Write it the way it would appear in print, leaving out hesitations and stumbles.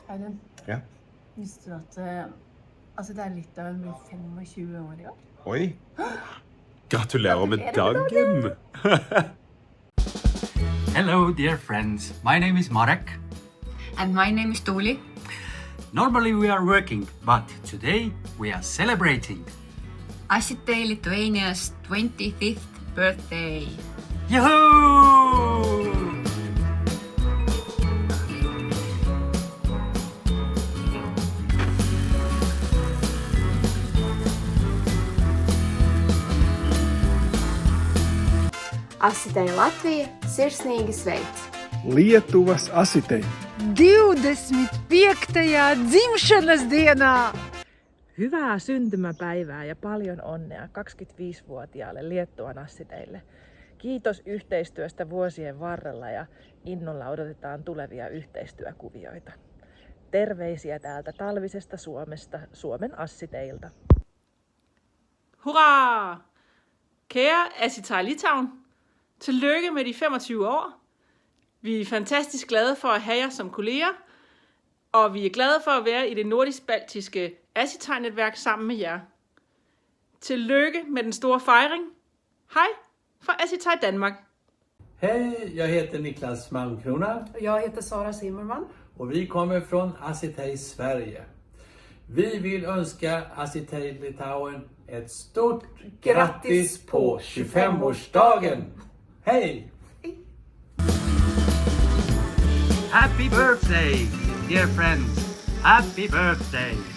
Audun, Ja. visste du at det er Litauen blir 25 år i år? Oi. Gratulerer med dagen. Hello, dear friends. My name is Marek. And my name is Tuuli. Normally we are working, but today we are celebrating. Assitei Lithuania's 25th birthday. Yahoo! Assitei Latvija sirsnīgi sveic! Lietuvas Asitei 25. dzimšanas dienā! Hyvää syntymäpäivää ja paljon onnea 25-vuotiaalle Liettuan Assiteille. Kiitos yhteistyöstä vuosien varrella ja innolla odotetaan tulevia yhteistyökuvioita. Terveisiä täältä talvisesta Suomesta, Suomen Assiteilta. Hurra! Kære Assitei Litauen, tillykke med de 25 år. Vi er fantastisk glade for at have jer som kolleger, og vi er glade for at være i det nordisk-baltiske Assitei-netværk sammen med jer. Tillykke med den store fejring. Hej fra Assitei Danmark. Hej, jag heter Niklas Malmkrona. Jag heter Sara Zimmerman. Och vi kommer från Assitei Sverige. Vi vill önska Assitei Litauen ett stort grattis på 25-årsdagen. Hej! Happy birthday, dear friends. Happy birthday.